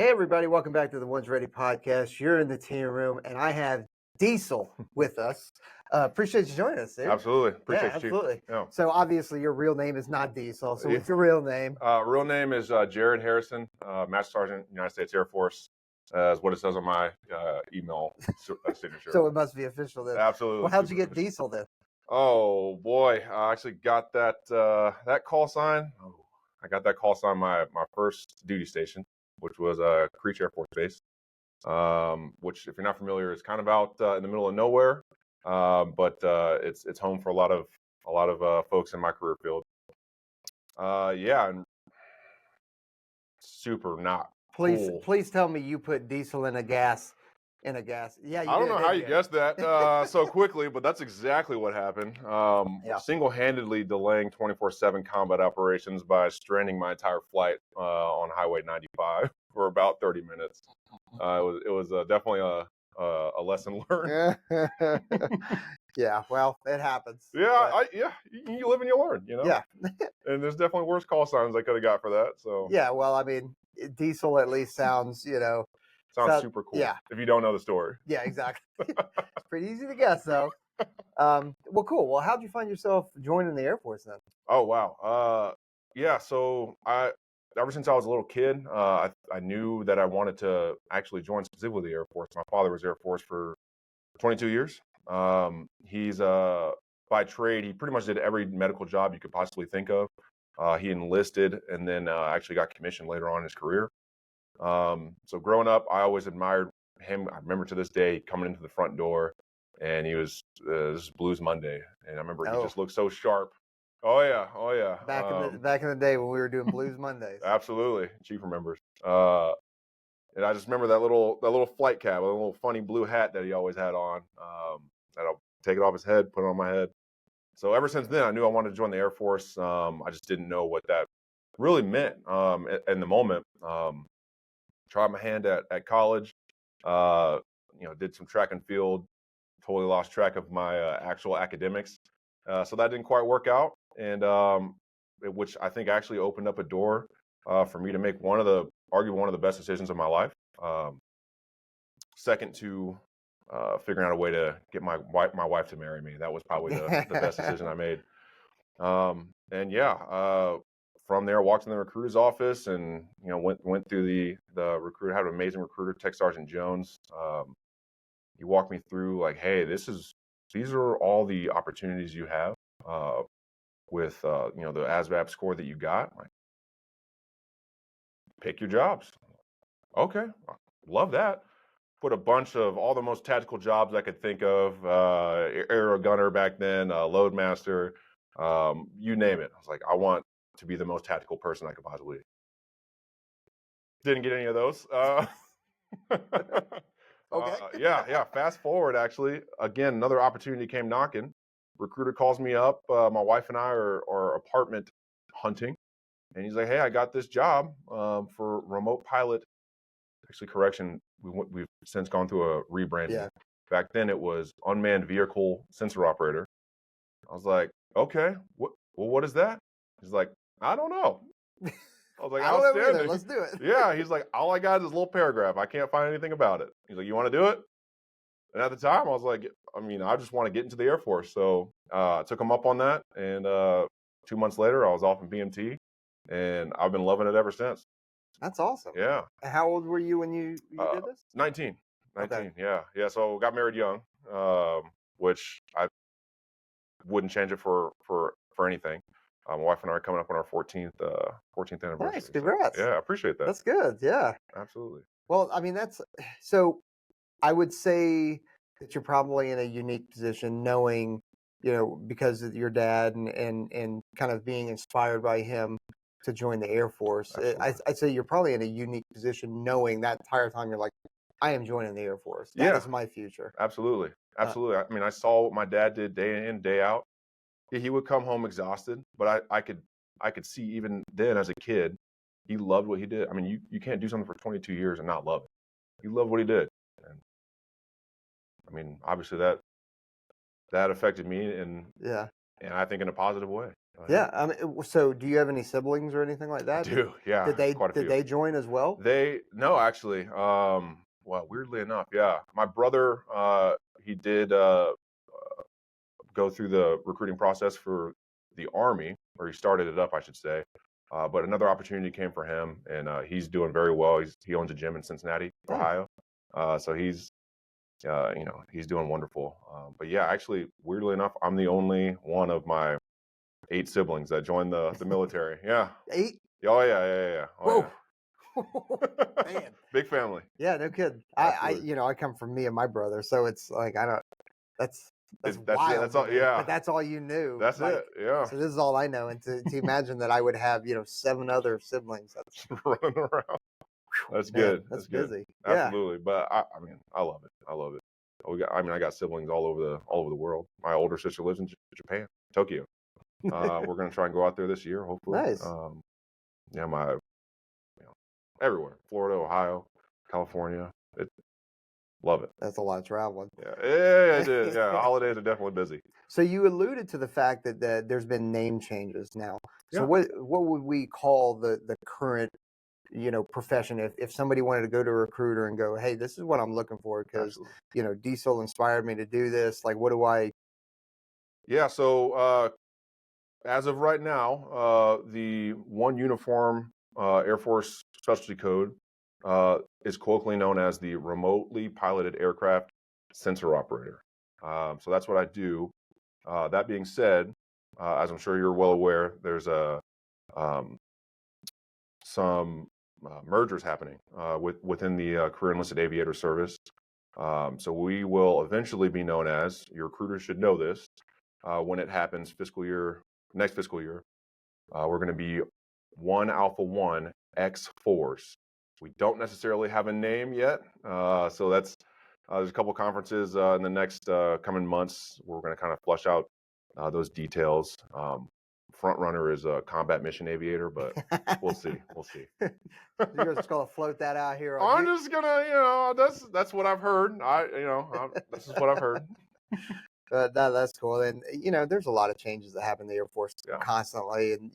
Hey, everybody, welcome back to the One's Ready podcast. You're in the team room, and I have Diesel with us. Appreciate you joining us, dude. Absolutely. Appreciate Yeah, you, Chief. absolutely. Yeah. So, obviously, your real name is not Diesel. So, Yeah. what's your real name? Real name is Jared Harrison, Master Sergeant, United States Air Force, is what it says on my email signature. So, it must be official then. Absolutely. Well, how'd you get official. Diesel then? Oh, boy. I actually got that call sign. I got that call sign my first duty station, which was Creech Air Force Base, which, if you're not familiar, is kind of out in the middle of nowhere, but it's home for a lot of folks in my career field. Yeah, and super not cool. Please tell me you put diesel in a gas. Yeah, you I don't did, know how didn't you guessed that so quickly, but that's exactly what happened. Yeah. Single-handedly delaying 24/7 combat operations by stranding my entire flight on Highway 95 for about 30 minutes. It was definitely a lesson learned. Yeah, well, it happens. Yeah, you live and you learn, you know? Yeah. And there's definitely worse call signs I could have got for that. So Yeah, well, I mean, diesel at least sounds, sounds super cool. Yeah. If you don't know the story. Yeah, exactly. It's pretty easy to guess, though. Well, cool. Well, how'd you find yourself joining the Air Force then? Oh, wow. Yeah, so ever since I was a little kid, I knew that I wanted to actually join specifically the Air Force. My father was Air Force for 22 years. He's by trade, he pretty much did every medical job you could possibly think of. He enlisted and then actually got commissioned later on in his career. So growing up, I always admired him. I remember to this day coming into the front door, and he was this is Blues Monday, and I remember he just looked so sharp. Oh yeah. Back in the day when we were doing Blues Mondays. Absolutely, Chief remembers. And I just remember that little flight cap, a little funny blue hat that he always had on. That I'll take it off his head, put it on my head. So ever since then, I knew I wanted to join the Air Force. I just didn't know what that really meant in the moment. Tried my hand at college, did some track and field, totally lost track of my actual academics. So that didn't quite work out, and which I think actually opened up a door for me to make arguably one of the best decisions of my life. Second to figuring out a way to get my wife to marry me. That was probably the best decision I made. And yeah, from there, walked in the recruiter's office and, went through the recruiter, had an amazing recruiter, Tech Sergeant Jones. He walked me through like, hey, these are all the opportunities you have with, the ASVAB score that you got. Like, pick your jobs. Okay. Love that. Put a bunch of all the most tactical jobs I could think of, aero gunner back then, load master, you name it. I was like, I want to be the most tactical person I could possibly. Didn't get any of those. Okay. Yeah. Fast forward, actually, again, another opportunity came knocking. Recruiter calls me up. My wife and I are apartment hunting, and he's like, "Hey, I got this job for remote pilot." Actually, correction, we've since gone through a rebranding. Yeah. Back then, it was unmanned vehicle sensor operator. I was like, "Okay, what is that?" He's like, "I don't know." I was like, I don't know either. "Outstanding. Let's do it. Yeah, he's like, "All I got is this little paragraph. I can't find anything about it." He's like, "You want to do it?" And at the time, I was like, I just want to get into the Air Force. So I took him up on that. And 2 months later, I was off in BMT. And I've been loving it ever since. That's awesome. Yeah. How old were you when you did this? 19. Okay. Yeah. So got married young, which I wouldn't change it for anything. My wife and I are coming up on our 14th anniversary. Nice. Congrats. So, yeah, I appreciate that. That's good. Yeah. Absolutely. Well, I mean, so I would say that you're probably in a unique position knowing, because of your dad and kind of being inspired by him to join the Air Force. I'd say you're probably in a unique position knowing that entire time you're like, I am joining the Air Force. That is my future. Absolutely. I saw what my dad did day in, day out. He would come home exhausted, but I could see even then as a kid, he loved what he did. I mean, you can't do something for 22 years and not love it. He loved what he did. And I mean, obviously that affected me and I think in a positive way. Yeah. I mean, so do you have any siblings or anything like I that? do. Yeah, quite a Did few. they join as well? No, actually. Well, weirdly enough, yeah, my brother, he did go through the recruiting process for the Army, or he started it up, I should say. But another opportunity came for him, and he's doing very well. He owns a gym in Cincinnati, Nice. Ohio. So he's doing wonderful. But yeah, actually, weirdly enough, I'm the only one of my 8 siblings that joined the military. Yeah. 8? Oh yeah, yeah, yeah. Oh Whoa. yeah. Man. Big family. Yeah, no kidding. Absolutely. I come from me and my brother, so it's like I don't. That's That's it. wild That's to all. me. Yeah. But that's all you knew. That's Like, it. Yeah. so this is all I know. And to imagine that I would have 7 other siblings. That's Just running around. That's man. good. That's That's good. busy. Yeah. Absolutely. But I mean, I love it. I love it. I got siblings all over the world. My older sister lives in Japan, Tokyo. We're gonna try and go out there this year, hopefully. Nice. Yeah, everywhere, Florida, Ohio, California. Love it. That's a lot of traveling. Yeah, I did. Yeah, holidays are definitely busy. So you alluded to the fact that there's been name changes now. So Yeah. what would we call the current profession if somebody wanted to go to a recruiter and go, hey, this is what I'm looking for because Absolutely. Diesel inspired me to do this. Like, what do I? Yeah. So as of right now, the one uniform Air Force specialty code is colloquially known as the remotely piloted aircraft sensor operator. So that's what I do. That being said, as I'm sure you're well aware, there's um, some mergers happening within the career enlisted aviator service. So we will eventually be known as, your recruiters should know this, when it happens next fiscal year, we're going to be 1 Alpha 1 X4s. We don't necessarily have a name yet, so there's a couple conferences in the next coming months. We're going to kind of flush out those details. Front runner is a combat mission aviator, but we'll see. We'll see. You're just gonna float that out here. I'm just gonna, that's what I've heard. This is what I've heard. That's cool. And there's a lot of changes that happen in the Air Force constantly. And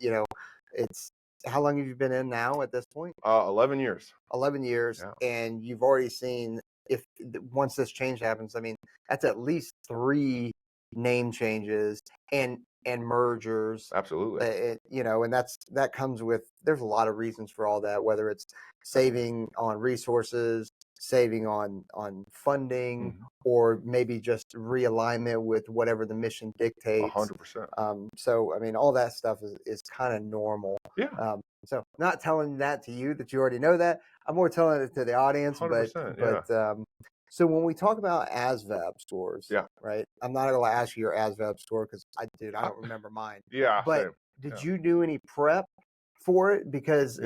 it's how long have you been in now at this point? 11 years. 11 years, and you've already seen if once this change happens. I mean, that's at least 3 name changes and mergers. Absolutely. And that comes with. There's a lot of reasons for all that, whether it's saving on resources, saving on funding, or maybe just realignment with whatever the mission dictates. 100%. So I mean, all that stuff is kind of normal. Yeah. So not telling that to you that you already know that. I'm more telling it to the audience. 100%, But so when we talk about ASVAB scores, right? I'm not going to ask you your ASVAB score because I don't remember mine. Yeah. But Same. did you do any prep for it? Because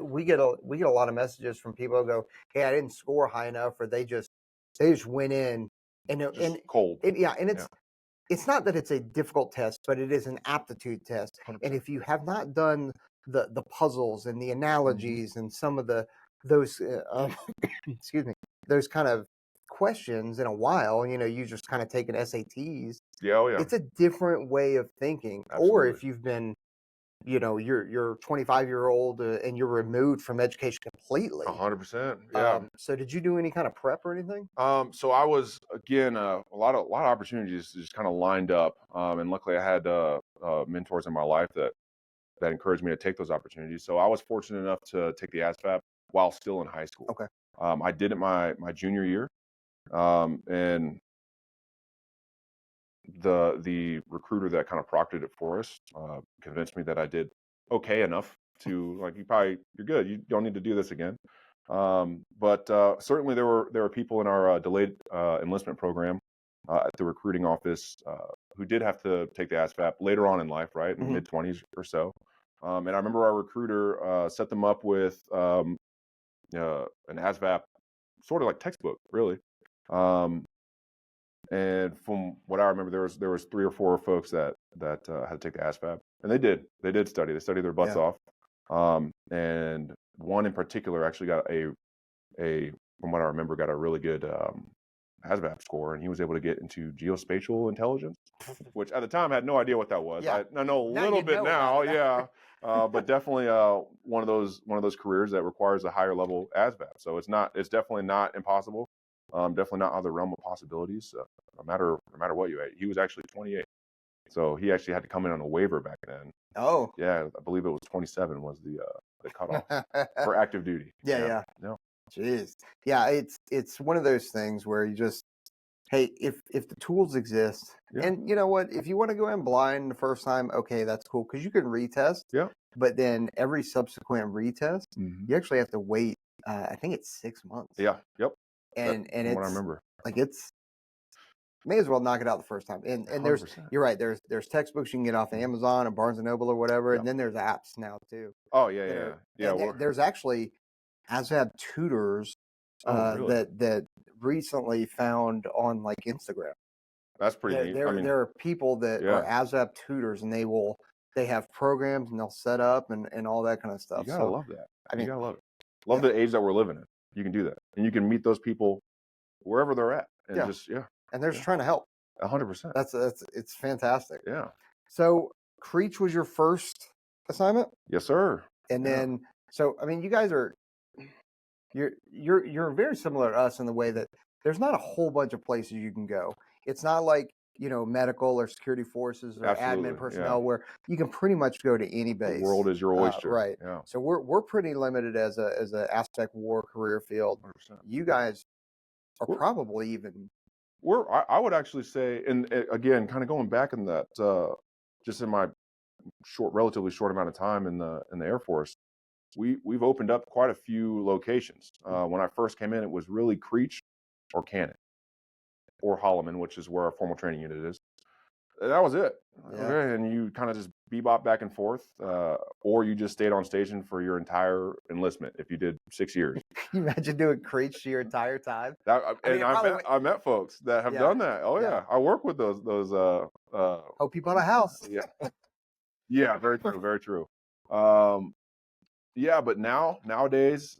we get a lot of messages from people who go, "Hey, I didn't score high enough," or they just went in and cold. And it's not that it's a difficult test, but it is an aptitude test. 100%. And if you have not done the puzzles and the analogies and some of those excuse me, those kind of questions in a while, you just kind of taken SATs. Yeah. It's a different way of thinking. Absolutely. Or if you've been you're 25-year-old and you're removed from education completely. 100%. Yeah. So did you do any kind of prep or anything? So I was, again, a lot of opportunities just kind of lined up, and luckily I had mentors in my life that encouraged me to take those opportunities. So I was fortunate enough to take the ASVAB while still in high school. Okay. I did it my junior year, and the recruiter that kind of proctored it for us convinced me that I did okay enough to, like, you're good. You don't need to do this again. But certainly there were people in our delayed enlistment program at the recruiting office who did have to take the ASVAB later on in life, right, in mid-20s or so. And I remember our recruiter set them up with an ASVAB sort of like textbook, really. And from what I remember, there was 3 or 4 folks that had to take the ASVAB, and they did study. They studied their butts off. And one in particular actually got from what I remember, got a really good ASVAB score, and he was able to get into geospatial intelligence, which at the time I had no idea what that was. Yeah. I know a Now little you bit know now, about it. yeah, but definitely one of those careers that requires a higher level ASVAB. So it's definitely not impossible. Definitely not out of the realm of possibilities. No matter what you ate. He was actually 28, so he actually had to come in on a waiver back then. Oh. Yeah, I believe it was 27 was the cutoff for active duty. Yeah. No. Jeez. Yeah, it's one of those things where you just, hey, if the tools exist, Yeah. and you know what, if you want to go in blind the first time, okay, that's cool because you can retest. Yeah. But then every subsequent retest, Mhm. you actually have to wait. I think it's 6 months. Yeah. Yep. And From what I it's remember. like it's may as well knock it out the first time. And there's 100%. you're right. There's textbooks you can get off of Amazon or Barnes and Noble or whatever, Yeah. and then there's apps now too. Oh yeah, that yeah, are- yeah. and there's actually ASVAB tutors Oh really? that recently found on like Instagram. That's pretty There neat. I there mean, there are people that are yeah, ASVAB tutors, and they have programs and they'll set up and all that kind of you stuff. gotta So love that. I You mean, gotta love it. Love yeah, the age that we're living in. You can do that, and you can meet those people wherever they're at, and yeah, just and they're just trying to help. 100%. That's it's fantastic. Yeah. So Creech was your first assignment, Yes, sir. and Yeah. then so I mean, you guys are you're very similar to us in the way that there's not a whole bunch of places you can go. It's not like medical or security forces or Absolutely. admin Yeah. personnel where you can pretty much go to any The base. world is your oyster. Right. Yeah. So we're pretty limited as a aspect war career field. 100%. You guys are We're, probably even I would actually say, and again, kind of going back in that, just in my relatively short amount of time in the Air Force, we've opened up quite a few locations. When I first came in, it was really Creech or Cannon or Holloman, which is where our formal training unit is. And that was it. Yeah. Okay, and you kind of just bebop back and forth, or you just stayed on station for your entire enlistment if you did 6 years. Can you imagine doing Creech your entire time? I met folks that have done that. Oh yeah, I work with those. Hope you bought a house. Yeah, very true, very true. Yeah, but nowadays,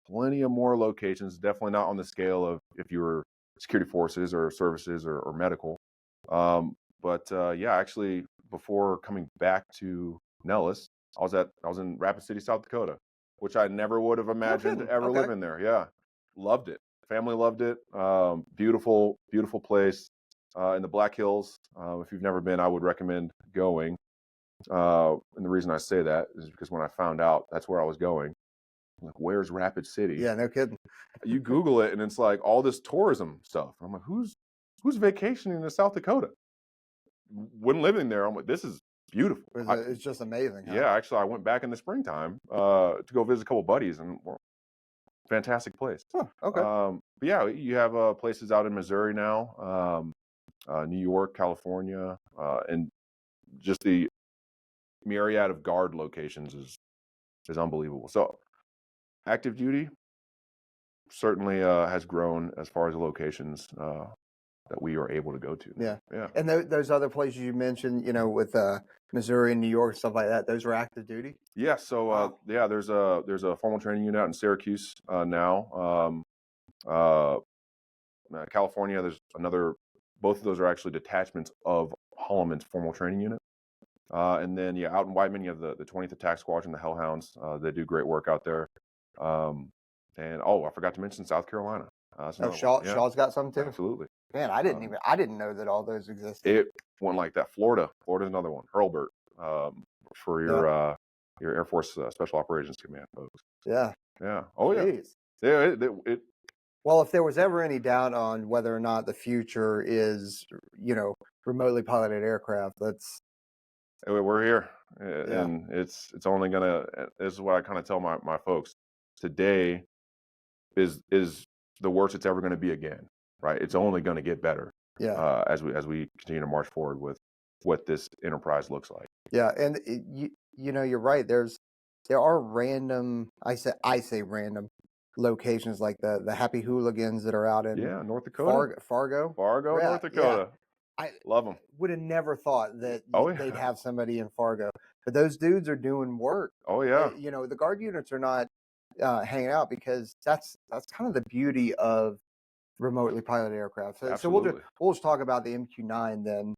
plenty of more locations. Definitely not on the scale of if you were security forces or services or medical. But yeah, actually, before coming back to Nellis, I was in Rapid City, South Dakota, which I never would have imagined ever living there. Yeah, loved it. Family loved it. Beautiful, beautiful place in the Black Hills. If you've never been, I would recommend going. And the reason I say that is because when I found out that's where I was going, I'm like, where's Rapid City? Yeah, no kidding. You Google it, and it's like all this tourism stuff. I'm like, who's vacationing in South Dakota? When living there, I'm like, this is beautiful. It's just amazing. Huh? Yeah, actually, I went back in the springtime to go visit a couple buddies, and fantastic place. Oh, okay. But yeah, you have places out in Missouri now, New York, California, and just the myriad of guard locations is unbelievable. So active duty certainly has grown as far as the locations that we are able to go to. Yeah. Yeah. And those other places you mentioned, with Missouri and New York, stuff like that, those were active duty? Yeah. So Wow. yeah, there's a formal training unit out in Syracuse now. California, there's another. Both of those are actually detachments of Holloman's formal training unit. And then yeah, out in Whiteman, you have the 20th Attack Squadron, the Hellhounds. They do great work out there. And I forgot to mention South Carolina. Shaw's got some too. Absolutely. Man, I didn't know that all those existed. It went like that. Florida's another one. Hurlburt for your Air Force Special Operations Command folks. Yeah. Yeah. Oh Jeez. yeah. Well, if there was ever any doubt on whether or not the future is, remotely piloted aircraft, we're here, and it's only gonna. This is what I kind of tell my folks. Today is the worst it's ever going to be again. Right? It's only going to get better. Yeah. As we continue to march forward with what this enterprise looks like. Yeah, and you're right. There are random. I say random locations like the Happy Hooligans that are out in North Dakota, Fargo, North Dakota. Yeah. I love them. Would have never thought that they'd have somebody in Fargo, but those dudes are doing work. Oh yeah. The guard units are not hanging out because that's kind of the beauty of remotely piloted aircraft. So Absolutely. we'll just talk about the MQ-9 then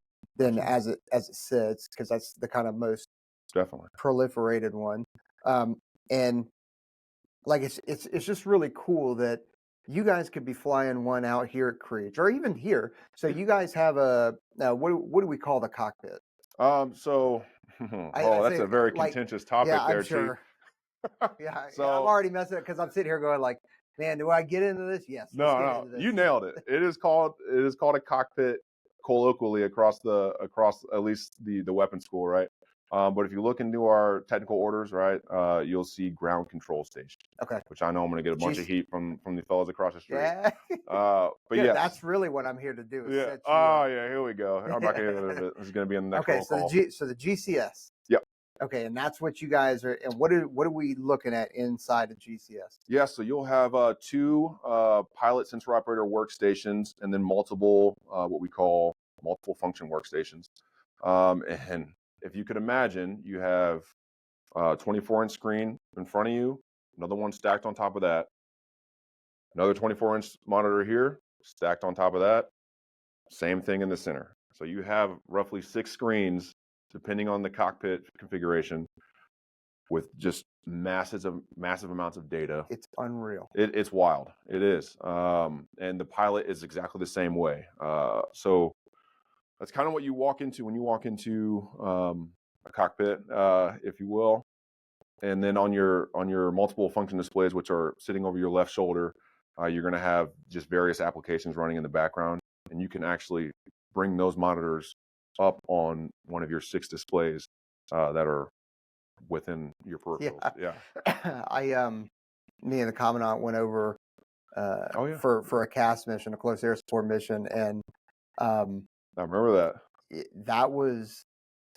Absolutely. as it sits, because that's the kind of most Definitely. proliferated one. And like it's just really cool that you guys could be flying one out here at Creech or even here. So Yeah. you guys have a what do we call the cockpit? So, I oh, that's say a very like contentious yeah, topic I'm there, Chief. sure. Yeah, I'm So, already messing up because I'm sitting here going like, man, do I get into this? Yes, let's no, get no, into you this. nailed it. It is called a cockpit colloquially across at least the weapon school, right? But if you look into our technical orders, right, you'll see ground control station, Okay. which I know I'm going to get a bunch of Jeez. heat from the fellas across the street. Yeah. But Good. yes, That's really what I'm here to do is yeah. set you Oh up. yeah, here we go. I'm not going to get into it. This is going to be in the next Okay, roll so call. the GCS. Yep. Okay, and that's what you guys are. And what are we looking at inside of GCS? Yeah, so you'll have two pilot sensor operator workstations and then multiple what we call multiple function workstations. And if you could imagine, you have 24-inch screen in front of you, another one stacked on top of that, another 24-inch monitor here stacked on top of that, same thing in the center. So you have roughly 6 screens, depending on the cockpit configuration, with just massive amounts of data. It's unreal. It's wild. It is. And the pilot is exactly the same way. So that's kind of what you walk into when you walk into a cockpit, if you will. And then on your multiple function displays, which are sitting over your left shoulder, you're going to have just various applications running in the background, and you can actually bring those monitors up on one of your 6 displays that are within your peripherals. Yeah. Yeah. Me and the commandant went over Oh yeah. for a CAS mission, a close air support mission, and I remember that. that was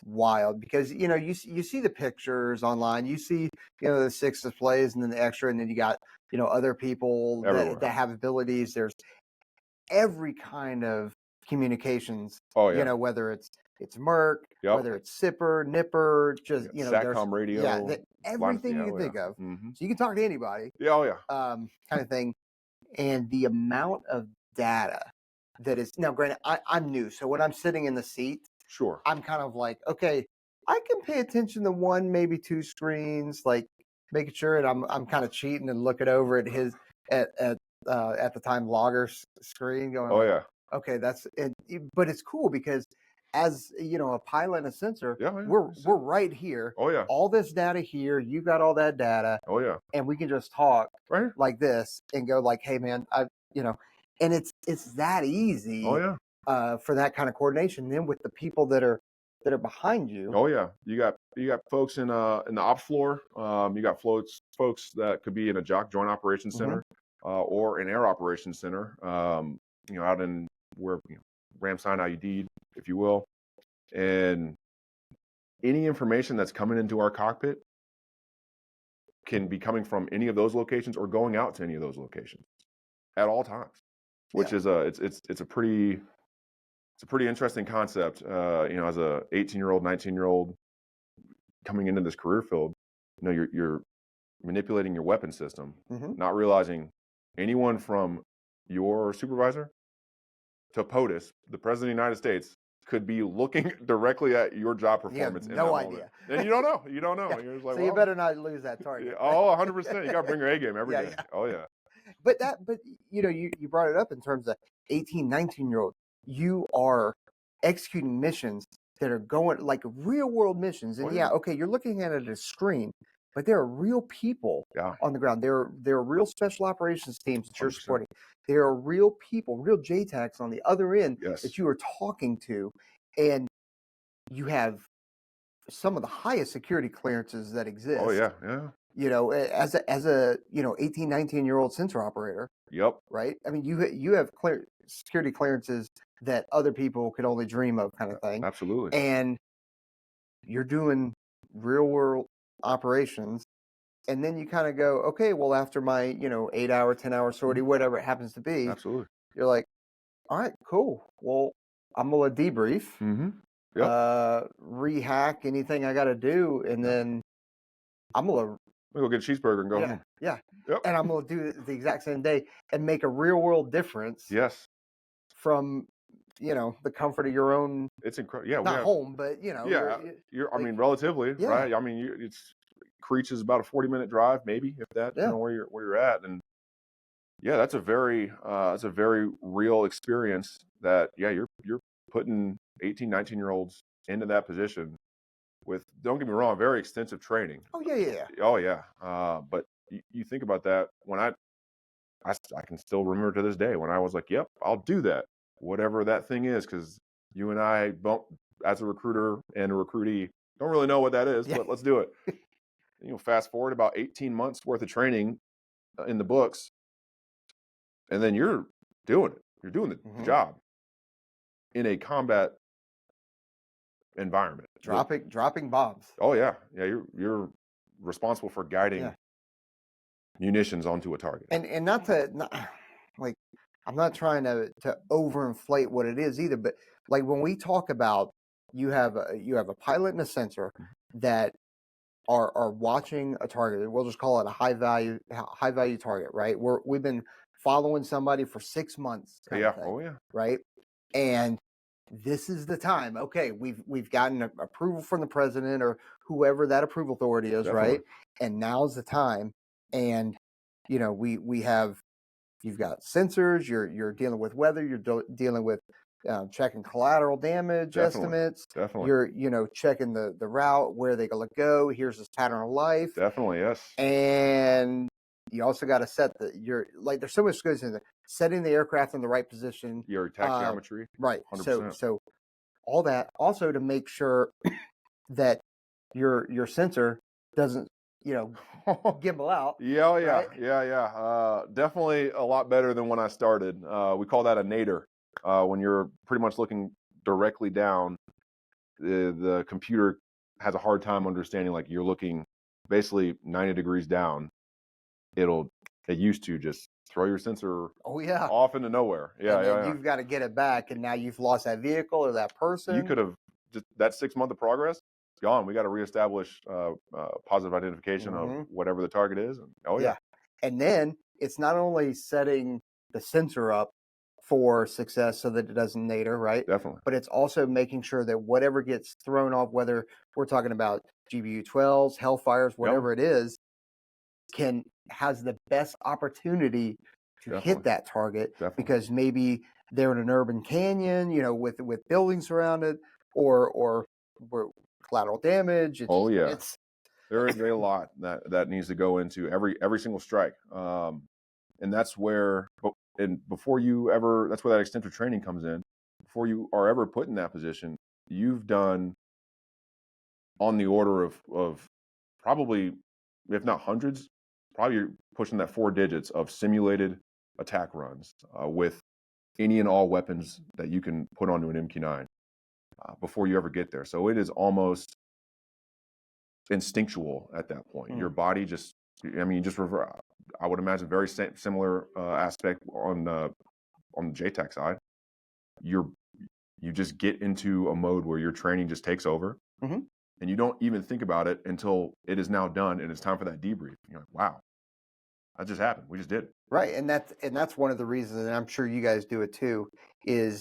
wild because you see the pictures online, you see the 6 displays and then the extra, and then you got other people Everywhere. that have abilities. There's every kind of communications. Oh yeah. Whether it's Merc, Yep. whether it's Sipper, Nipper, just Satcom radio. Yeah, everything you can think of. Mm-hmm. So you can talk to anybody. Yeah, oh yeah. Kind of thing. And the amount of data that is now, granted, I'm new, so when I'm sitting in the seat, Sure. I'm kind of like, okay, I can pay attention to 1, maybe 2 screens, like making sure, and I'm kind of cheating and looking over at his at the time logger's screen, going, Oh like, yeah. okay, that's it. But it's cool because as a pilot and a sensor, Yeah, yeah. we're right here. Oh yeah. All this data here, you got all that data, Oh yeah. and we can just talk Right here. like this and go like, hey man, and it's that easy. Oh yeah. For that kind of coordination. Then with the people that are behind you. Oh yeah. You got folks in the ops floor. You got folks that could be in a joint operations center, or an air operations center. Out in where Ramstein IUD, if you will, and any information that's coming into our cockpit can be coming from any of those locations or going out to any of those locations at all times, which is it's a pretty interesting concept. As a 18-year-old, 19-year-old coming into this career field, you're manipulating your weapon system, not realizing anyone from your supervisor to POTUS, the President of the United States, could be looking directly at your job performance. You have no idea. And you don't know. You don't know. Yeah. You're just like, so you better not lose that target. Oh, 100%. You got to bring your A game every day. Yeah. Oh, yeah. But you brought it up in terms of 18, 19-year-old. You are executing missions that are going like real world missions. And okay, you're looking at it as a screen, but there are real people on the ground. There are real special operations teams that you're 100%. supporting. There are real people, real JTACs on the other end that you are talking to, and you have some of the highest security clearances that exist. Oh yeah, yeah. As a 18, 19-year-old sensor operator. Yep. Right. I mean, you have security clearances that other people could only dream of, kind of thing. Absolutely. And you're doing real world operations, and then you kind of go, okay, well, after my 8-hour, 10-hour sortie, whatever it happens to be, absolutely, you're like, all right, cool. Well, I'm gonna debrief, Yep. rehack anything I got to do, and then I'm gonna me go get a cheeseburger and go Yeah, home. yeah. Yep. And I'm gonna do it the exact same day and make a real world difference Yes. from, the comfort of your own, It's incredible. Yeah, we not have. home, but Yeah, I like, mean, relatively, yeah, right? I mean, it's Creech is about a 40-minute drive, maybe if that, yeah. depending on where you're at. And yeah, that's a very real experience. That yeah, you're putting 18, 19 year olds into that position with, don't get me wrong, very extensive training. Oh yeah, yeah, yeah. Oh yeah, but you think about that when I can still remember to this day when I was like, yep, I'll do that, whatever that thing is, because you and I don't, as a recruiter and a recruitee, don't really know what that is, Yeah. but let's do it. Fast forward about 18 months worth of training in the books, and then you're doing it. You're doing the Hmm. job in a combat environment. Dropping bombs. Oh yeah, yeah, you're responsible for guiding Yeah. munitions onto a target. And not to not, like, I'm not trying to overinflate what it is either, but like when we talk about you have a pilot and a sensor that are watching a target. We'll just call it a high value target, right? We've been following somebody for 6 months, kind of Yeah. thing, Oh yeah. right? And this is the time. Okay, we've gotten approval from the president or whoever that approval authority is, Definitely. right? And now's the time. And we have you've got sensors. You're dealing with weather. You're dealing with checking collateral damage Definitely. estimates. Definitely. You're checking the route, where they're gonna go. Here's this pattern of life, Definitely. Yes. and you also got to set there's so much goes in there. Setting the aircraft in the right position, Your uh, taximetry. right? So 100%. so all that also to make sure that your sensor doesn't gimbal out, Yeah, oh, yeah, right? yeah, yeah. Definitely a lot better than when I started. We call that a nadir. When you're pretty much looking directly down, the computer has a hard time understanding. Like you're looking basically 90 degrees down. It used to just throw your sensor Oh yeah. off into nowhere. Yeah, And yeah, then yeah. you've got to get it back, and now you've lost that vehicle or that You person. could have just that 6 month of progress gone. We got to reestablish positive identification of Hmm. whatever the target is. And, oh yeah, Yeah. And then it's not only setting the sensor up for success so that it doesn't nadir, right? definitely. But it's also making sure that whatever gets thrown off, whether we're talking about GBU-12s, Hellfires, Yep, whatever it is, has the best opportunity to hit definitely, that target, definitely. because maybe they're in an urban canyon, with buildings around it, or where collateral damage. Oh yeah, It's there is a lot that needs to go into every single strike, and that's where. And before you ever, that's where that extensive training comes in. Before you are ever put in that position, you've done on the order of probably, if not hundreds, probably you're pushing that 4 digits of simulated attack runs with any and all weapons that you can put onto an MQ9 before you ever get there. So it is almost instinctual at that point. Your body just, I mean, just I would imagine very similar aspect on the JTAC side. You just get into a mode where your training just takes over, Mhm. and you don't even think about it until it is now done and it's time for that debrief. You're like, wow, that just happened. We just did it. Right, and that's one of the reasons, and I'm sure you guys do it too, is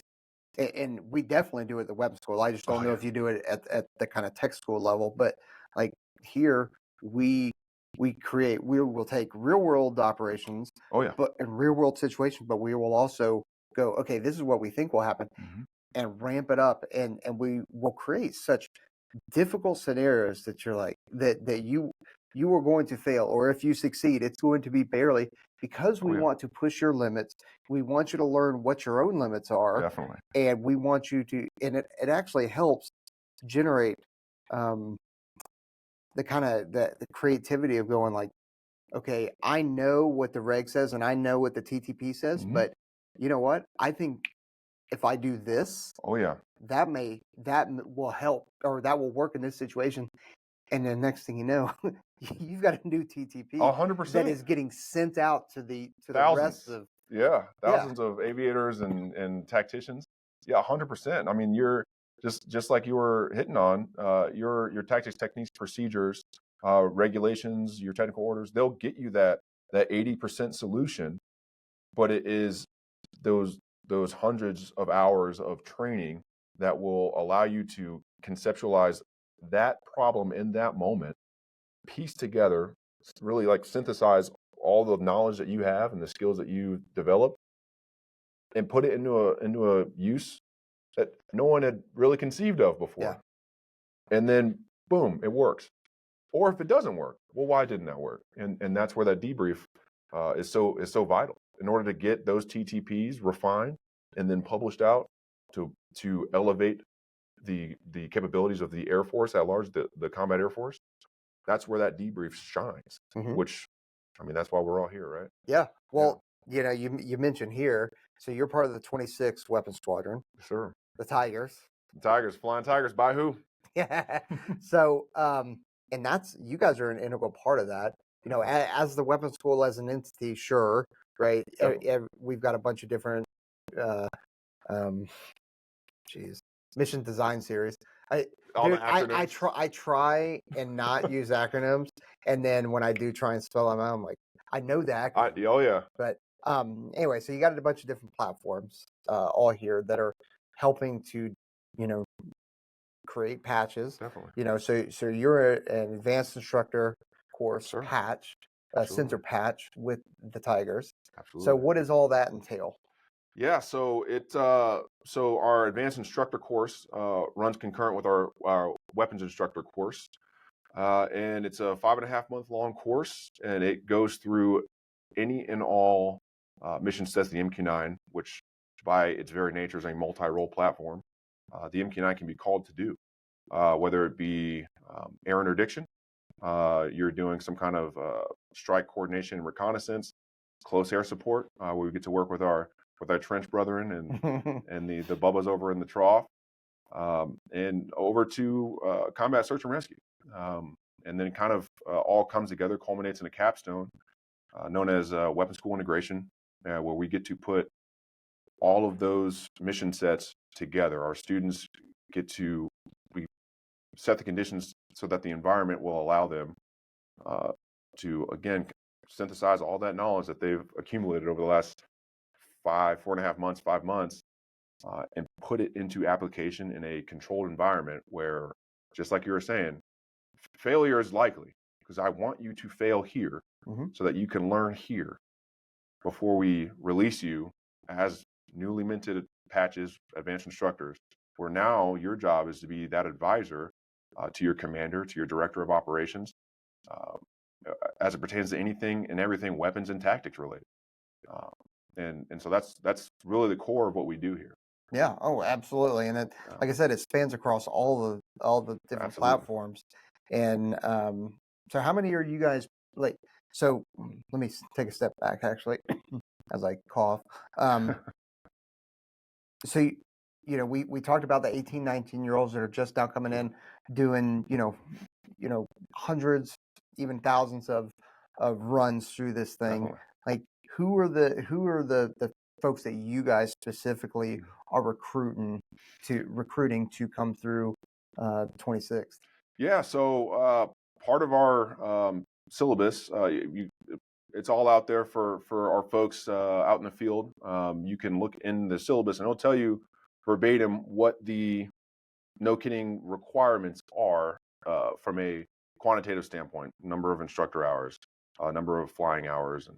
and we definitely do it at the web school. I just Oh don't know yeah. if you do it at the kind of tech school level, but like here we will take real world operations, Oh yeah. but in real world situations, but we will also go, okay, this is what we think will happen, Mhm. and ramp it up, and we will create such difficult scenarios that you're like that you are going to fail, or if you succeed, it's going to be barely, because Oh we yeah. want to push your limits. We want you to learn what your own limits are, Definitely. and we want you to, and it actually helps generate um, the kind of the creativity of going like, okay, I know what the reg says and I know what the TTP says, Mhm. but you know what? I think if I do this, Oh yeah. will help, or that will work in this situation. And then next thing you know, you've got a new TTP hundred that percent. is getting sent out to the rest Thousands. of, Yeah, yeah. thousands of aviators and tacticians. Yeah, 100%. I mean, you're just like you were hitting on your tactics, techniques, procedures. regulations, your technical orders, they'll get you that 80% solution, but it is those hundreds of hours of training that will allow you to conceptualize that problem in that moment, piece together, really like synthesize all the knowledge that you have and the skills that you develop, and put it into a use that no one had really conceived of before. Yeah. And then boom, it works. Or if it doesn't work, well, why didn't that work? And that's where that debrief is so vital in order to get those TTPs refined and then published out to elevate the capabilities of the Air Force at large, the combat Air Force. That's where that debrief shines. Which, I mean, that's why we're all here, right? Yeah. Well, you know, you mentioned here, so you're part of the 26th Weapons Squadron. Sure. The Tigers. The Tigers, flying Tigers, by who? Yeah. So, and that's, you guys are an integral part of that. You know, as the weapons school as an entity, sure, right? We've got a bunch of different, mission design series. I try and not use acronyms, and then when I do try and spell them out, I'm like, I know the acronym. Oh yeah. But anyway, so you got a bunch of different platforms all here that are helping to, you know, create patches. Definitely. You know, so you're an advanced instructor course patch, sensor patch with the Tigers. Absolutely. So what does all that entail? Yeah, so so our advanced instructor course runs concurrent with our weapons instructor course, and it's a 5.5-month long course, and it goes through any and all mission sets of the MQ-9, which by its very nature is a multi-role platform. The MQ-9 can be called to do, whether it be air interdiction, you're doing some kind of strike coordination and reconnaissance, close air support, where we get to work with our trench brethren and the bubbas over in the trough, and over to combat search and rescue, and then kind of all comes together, culminates in a capstone known as weapons school integration, where we get to put all of those mission sets together. Our students we set the conditions so that the environment will allow them to, again, synthesize all that knowledge that they've accumulated over the last 4.5 months, 5 months, and put it into application in a controlled environment where, just like you were saying, failure is likely, because I want you to fail here so that you can learn here before we release you as newly minted patches, advanced instructors, where now your job is to be that advisor to your commander, to your director of operations, as it pertains to anything and everything weapons and tactics related. And so that's really the core of what we do here. Yeah. Oh, absolutely. And it, like I said, it spans across all the different platforms. And so, how many are you guys like? So, let me take a step back, actually, as I cough. So, you know, we talked about the 18, 19-year-olds that are just now coming in, doing you know hundreds, even thousands of runs through this thing. Definitely. Like, who are the folks that you guys specifically are recruiting to come through 26th? Yeah, so part of our syllabus, it's all out there for our folks out in the field. You can look in the syllabus, and it'll tell you verbatim what the no kidding requirements are from a quantitative standpoint: number of instructor hours, number of flying hours,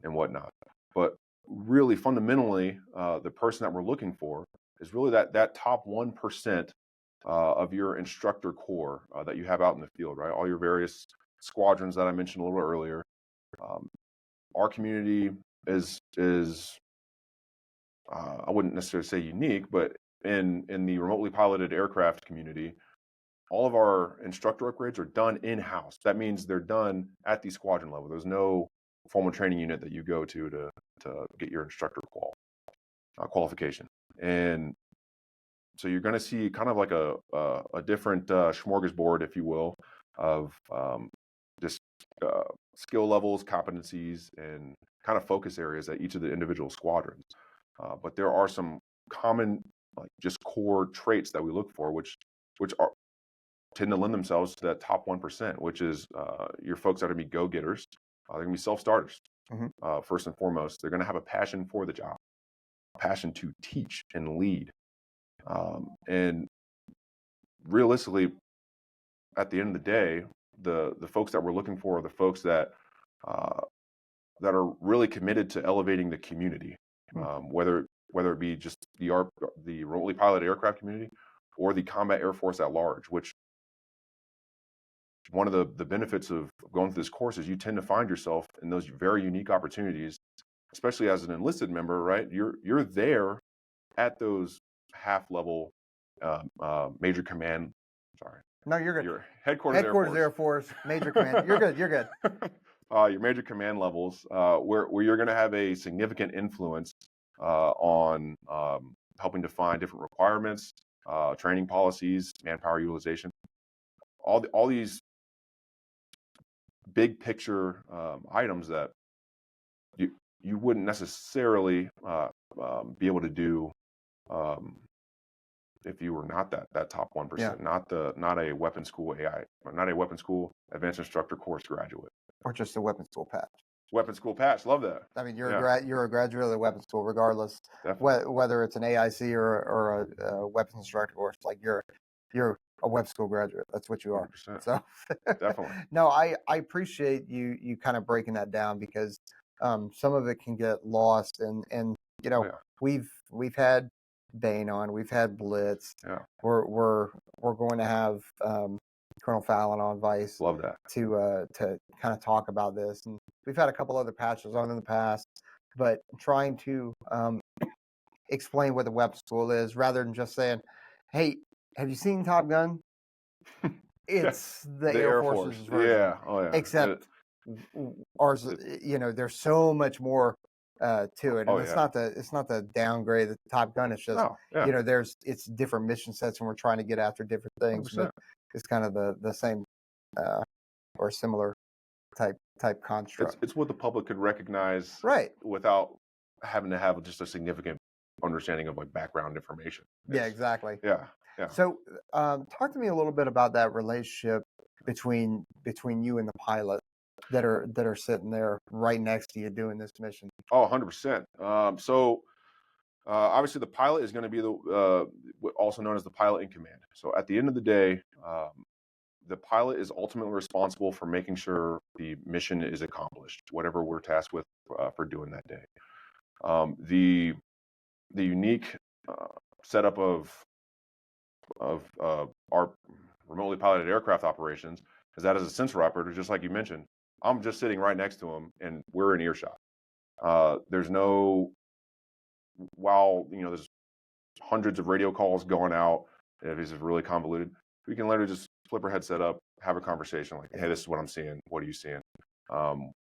and whatnot. But really, fundamentally, the person that we're looking for is really that top 1% of your instructor corps that you have out in the field, right? All your various squadrons that I mentioned a little earlier. Our community is I wouldn't necessarily say unique, but in the remotely piloted aircraft community, all of our instructor upgrades are done in-house. That means they're done at the squadron level. There's no formal training unit that you go to get your instructor qualification. And so you're going to see kind of like a different smorgasbord, if you will, of just skill levels, competencies, and kind of focus areas at each of the individual squadrons. But there are some common, like, just core traits that we look for, which are tend to lend themselves to that top 1%, which is your folks that are going to be go-getters. They're going to be self-starters. First and foremost, they're going to have a passion for the job, a passion to teach and lead. And realistically, at the end of the day, the folks that we're looking for are the folks that that are really committed to elevating the community, whether it be just the remotely piloted aircraft community or the combat air force at large. Which one of the benefits of going through this course is you tend to find yourself in those very unique opportunities, especially as an enlisted member. Right, you're there at those half level major command. Sorry. No, you're good. Your headquarters Air Force, major command. You're good. You're good. Your major command levels, where you're going to have a significant influence on helping define different requirements, training policies, manpower utilization, all these big picture items that you wouldn't necessarily be able to do if you were not that top 1%, not a weapons school AI, or not a weapons school advanced instructor course graduate, or just a weapons school patch. Weapons school patch, love that. I mean, you're a graduate of the weapons school, regardless whether it's an AIC or a weapons instructor course. Like you're a web school graduate. That's what you are. 100%. So definitely. No, I appreciate you kind of breaking that down, because some of it can get lost, and we've had Bain on, we've had Blitz. Yeah. We're going to have Colonel Fallon on Vice. Love that. To kind of talk about this, and we've had a couple other patches on in the past, but trying to explain what the weapons school is, rather than just saying, "Hey, have you seen Top Gun?" It's the Air Force's version. Yeah. Oh yeah. Except ours, there's so much more to it, and it's not the downgrade of the Top Gun. It's just it's different mission sets, and we're trying to get after different things. 100%. But it's kind of the same or similar type construct. It's what the public could recognize, right, without having to have just a significant understanding of like background information. Yeah, exactly. Yeah. So talk to me a little bit about that relationship between you and the pilot that are sitting there right next to you doing this mission. Oh, 100%. So obviously the pilot is going to be also known as the pilot in command. So at the end of the day, the pilot is ultimately responsible for making sure the mission is accomplished, whatever we're tasked with for doing that day. The unique setup of our remotely piloted aircraft operations is that as a sensor operator, just like you mentioned, I'm just sitting right next to him and we're in earshot. There's no, while there's hundreds of radio calls going out, if it's really convoluted, we can literally just flip our headset up, have a conversation like, hey, this is what I'm seeing. What are you seeing?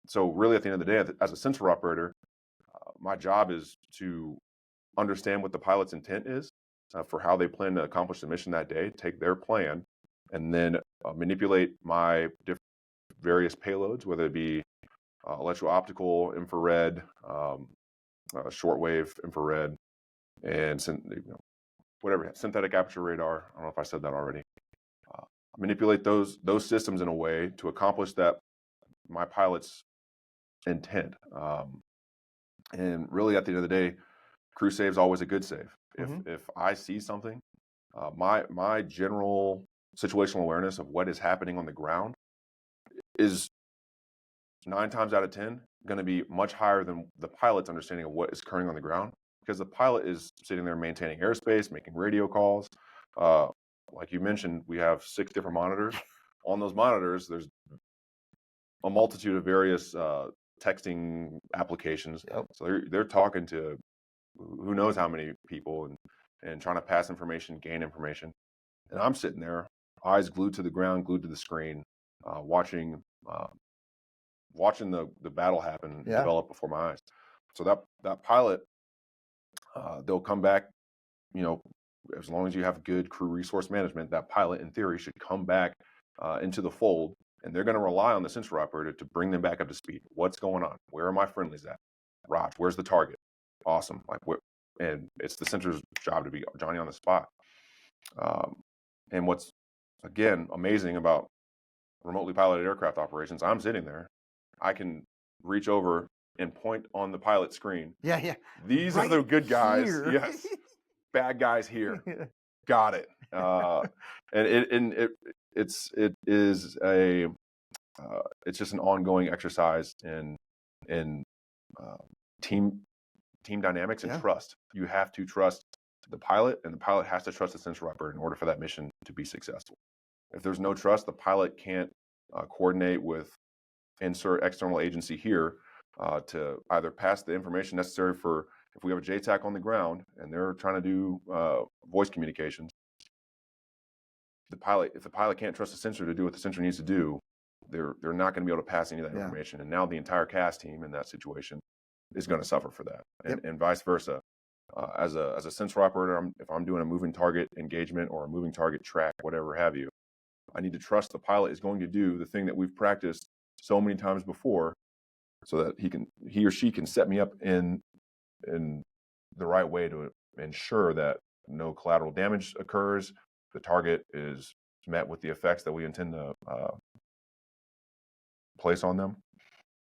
So really at the end of the day, as a sensor operator, my job is to understand what the pilot's intent is for how they plan to accomplish the mission that day, take their plan, and then manipulate my various payloads, whether it be electro-optical, infrared, shortwave, infrared, and whatever, synthetic aperture radar. I don't know if I said that already. Manipulate those systems in a way to accomplish that my pilot's intent. And really, at the end of the day, crew save is always a good save. If I see something, my general situational awareness of what is happening on the ground is 9 times out of 10 going to be much higher than the pilot's understanding of what is occurring on the ground, because the pilot is sitting there maintaining airspace, making radio calls. Like you mentioned, we have 6 different monitors. On those monitors, there's a multitude of various texting applications. Yep. So they're talking to who knows how many people and trying to pass information, gain information. And I'm sitting there, eyes glued to the ground, glued to the screen, watching the battle happen and develop before my eyes. So that pilot, they'll come back, as long as you have good crew resource management, that pilot in theory should come back into the fold, and they're going to rely on the sensor operator to bring them back up to speed. What's going on? Where are my friendlies at? Raj, where's the target? Awesome. And it's the sensor's job to be Johnny on the spot. And what's again, amazing about remotely piloted aircraft operations. I'm sitting there. I can reach over and point on the pilot screen. Yeah. These are Right the good guys. here. Yes. Bad guys here. Got it. And it is a it's just an ongoing exercise in uh, team dynamics and Yeah. trust. You have to trust the pilot, and the pilot has to trust the sensor operator in order for that mission to be successful. If there's no trust, the pilot can't coordinate with insert external agency here to either pass the information necessary for if we have a JTAC on the ground and they're trying to do voice communications. If the pilot can't trust the sensor to do what the sensor needs to do, they're not going to be able to pass any of that Yeah. information. And now the entire CAS team in that situation is going to suffer for that, Yep. and vice versa. As a sensor operator, if I'm doing a moving target engagement or a moving target track, whatever have you, I need to trust the pilot is going to do the thing that we've practiced so many times before, so that he or she can set me up in the right way to ensure that no collateral damage occurs. The target is met with the effects that we intend to place on them,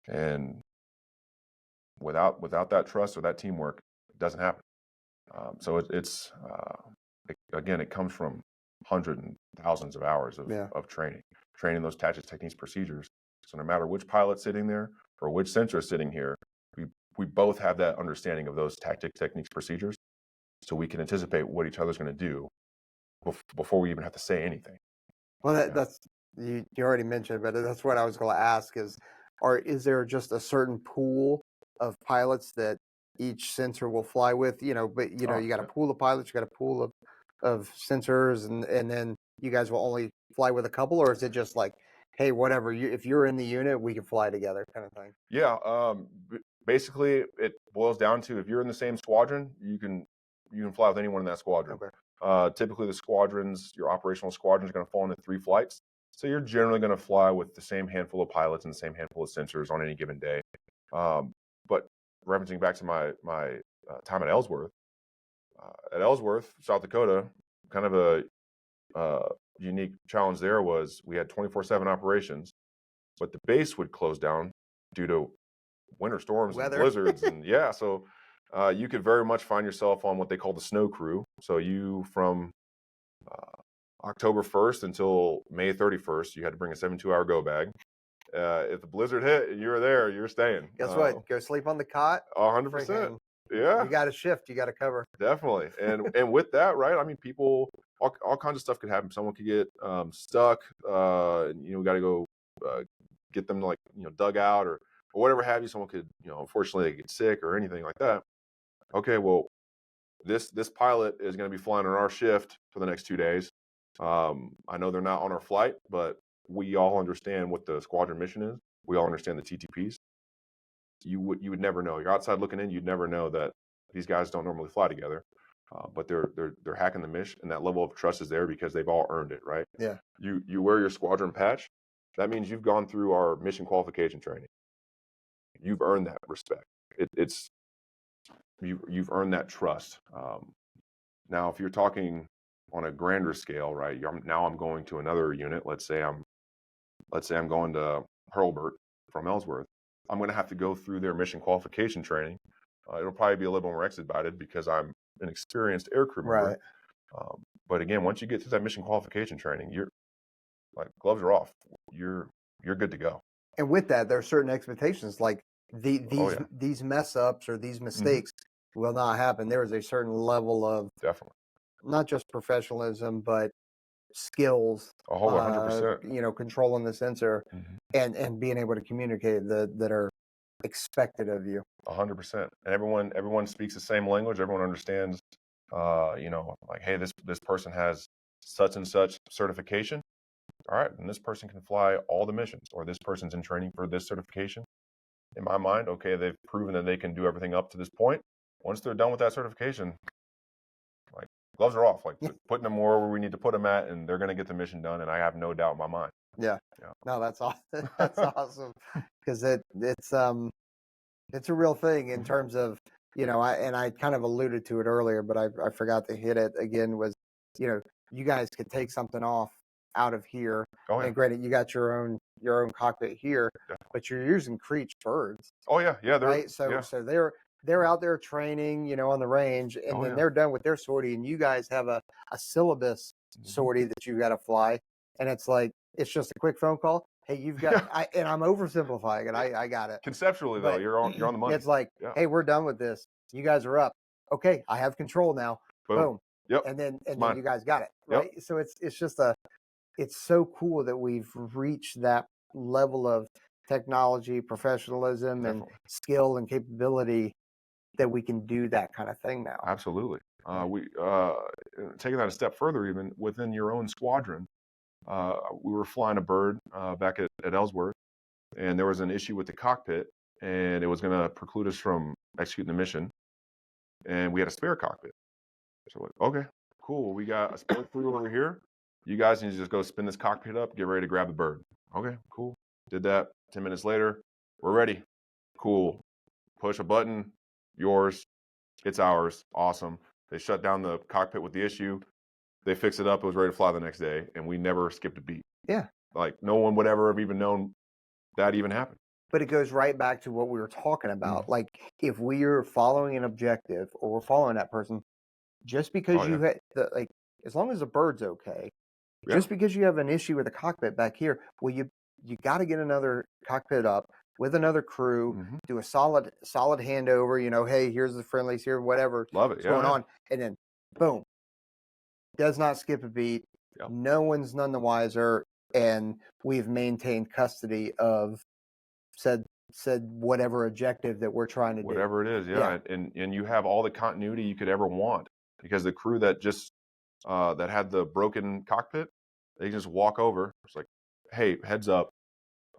and without that trust or that teamwork, it doesn't happen. So again, it comes from hundreds and thousands of hours of training those tactics, techniques, procedures. So no matter which pilot's sitting there or which sensor is sitting here, we both have that understanding of those tactics, techniques, procedures, so we can anticipate what each other's going to do before we even have to say anything. Well, that's you already mentioned, but that's what I was going to ask is there just a certain pool of pilots that each sensor will fly with? But you got a pool of pilots, you got a pool of sensors, and then you guys will only fly with a couple, or is it just like, hey, whatever, if you're in the unit, we can fly together kind of thing? Yeah. Basically, it boils down to if you're in the same squadron, you can fly with anyone in that squadron. Okay. Typically, your operational squadron is going to fall into 3 flights. So you're generally going to fly with the same handful of pilots and the same handful of sensors on any given day. But referencing back to my time at Ellsworth, South Dakota, kind of a unique challenge there was we had 24/7 operations, but the base would close down due to winter storms Weather. and blizzards, and so you could very much find yourself on what they call the snow crew. So you from October 1st until May 31st, you had to bring a 72-hour go bag. If the blizzard hit and you were there, you're staying. Guess what? Go sleep on the cot. 100%. Yeah. You got a shift. You got to cover. Definitely. And with that, right? I mean, people, all kinds of stuff could happen. Someone could get stuck. We got to go get them dug out or whatever have you. Someone could, unfortunately, they get sick or anything like that. Okay, well, this pilot is going to be flying on our shift for the next 2 days. I know they're not on our flight, but we all understand what the squadron mission is. We all understand the TTPs. You would never know. You're outside looking in. You'd never know that these guys don't normally fly together, but they're hacking the mission, and that level of trust is there because they've all earned it, right? Yeah. You wear your squadron patch. That means you've gone through our mission qualification training. You've earned that respect. You've earned that trust. Now, if you're talking on a grander scale, right? Now I'm going to another unit. Let's say I'm going to Hurlburt from Ellsworth. I'm going to have to go through their mission qualification training. It'll probably be a little more expedited because I'm an experienced aircrew member. Right. But again, once you get to that mission qualification training, you're like gloves are off. You're good to go. And with that, there are certain expectations, like these mess ups or these mistakes will not happen. There is a certain level of definitely not just professionalism, but skills. 100%. Controlling the sensor and being able to communicate that are expected of you. 100%. And everyone speaks the same language. Everyone understands. Like, hey, this person has such and such certification. All right, and this person can fly all the missions, or this person's in training for this certification. In my mind, okay, they've proven that they can do everything up to this point. Once they're done with that certification, like gloves are off, like putting them where we need to put them at, and they're going to get the mission done. And I have no doubt in my mind. Yeah. No, that's awesome. That's awesome because it's a real thing in terms of I kind of alluded to it earlier, but I forgot to hit it again. Was you guys could take something off out of here. Oh yeah. And granted, you got your own cockpit here, Definitely. but you're using Creech birds, Oh yeah. Yeah. right? So Yeah. so they're out there training, on the range, and Oh then yeah. they're done with their sortie, and you guys have a syllabus Mhm. sortie that you've got to fly, and it's like it's just a quick phone call. Hey, you've got Yeah. and I'm oversimplifying it. I got it, Conceptually though, but you're on the money. it's like, Yeah. hey, we're done with this. You guys are up. Okay, I have control now. Boom. Boom, Yep. and then It's mine. you guys got it, Yep. right? So it's just it's so cool that we've reached that level of technology, professionalism, and Definitely. skill and capability that we can do that kind of thing now. Absolutely. Right. We taking that a step further, even within your own squadron. We were flying a bird back at Ellsworth, and there was an issue with the cockpit, and it was going to preclude us from executing the mission. And we had a spare cockpit. So we're like, okay, cool. We got a spare crew over here. You guys need to just go spin this cockpit up, get ready to grab the bird. Okay, cool. Did that. 10 minutes later, we're ready. Cool. Push a button. Yours. It's ours. Awesome. They shut down the cockpit with the issue. They fixed it up. It was ready to fly the next day, and we never skipped a beat. Yeah. Like no one would ever have even known that even happened. But it goes right back to what we were talking about. Mm. Like if we are following an objective or we're following that person, just because Oh you yeah. like as long as the bird's okay, Yeah. just because you have an issue with the cockpit back here, well, you got to get another cockpit up with another crew, Mhm. do a solid handover. Hey, here's the friendlies here, whatever's Love it. Yeah. going Yeah. on, and then boom, does not skip a beat. Yep. No one's none the wiser, and we've maintained custody of said whatever objective that we're trying to do. Whatever it is, yeah. And you have all the continuity you could ever want because the crew that just that had the broken cockpit, they just walk over. It's like, hey, heads up,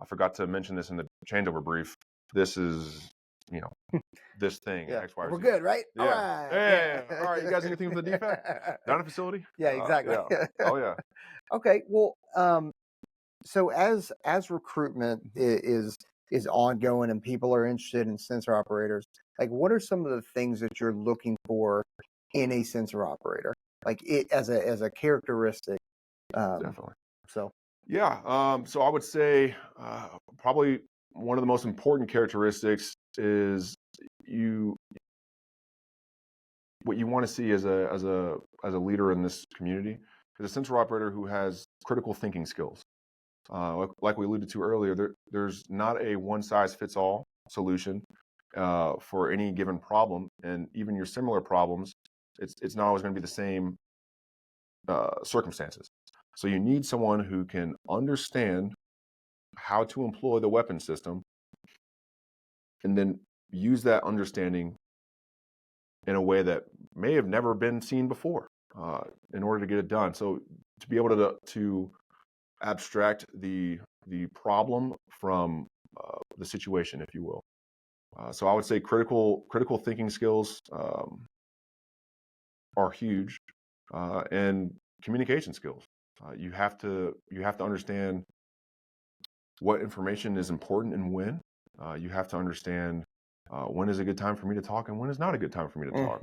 I forgot to mention this in the changeover brief. This is, this thing, Yeah, X, Y, or we're Z. good, right? Yeah. All right. Yeah. All right. You guys anything for the defect? Down at facility? Yeah, exactly. Yeah. Oh yeah. Okay, well, so as recruitment is ongoing and people are interested in sensor operators, like what are some of the things that you're looking for in a sensor operator, like it as a characteristic? Definitely. So Yeah. So I would say probably one of the most important characteristics is you what you want to see as a leader in this community is a sensor operator who has critical thinking skills. Like we alluded to earlier, there's not a one size fits all solution for any given problem, and even your similar problems, it's not always going to be the same circumstances. So you need someone who can understand how to employ the weapon system, and then use that understanding in a way that may have never been seen before in order to get it done. So to be able to abstract the problem from the situation, if you will. So I would say critical thinking skills are huge, and communication skills. You have to understand what information is important and when. You have to understand when is a good time for me to talk and when is not a good time for me to talk.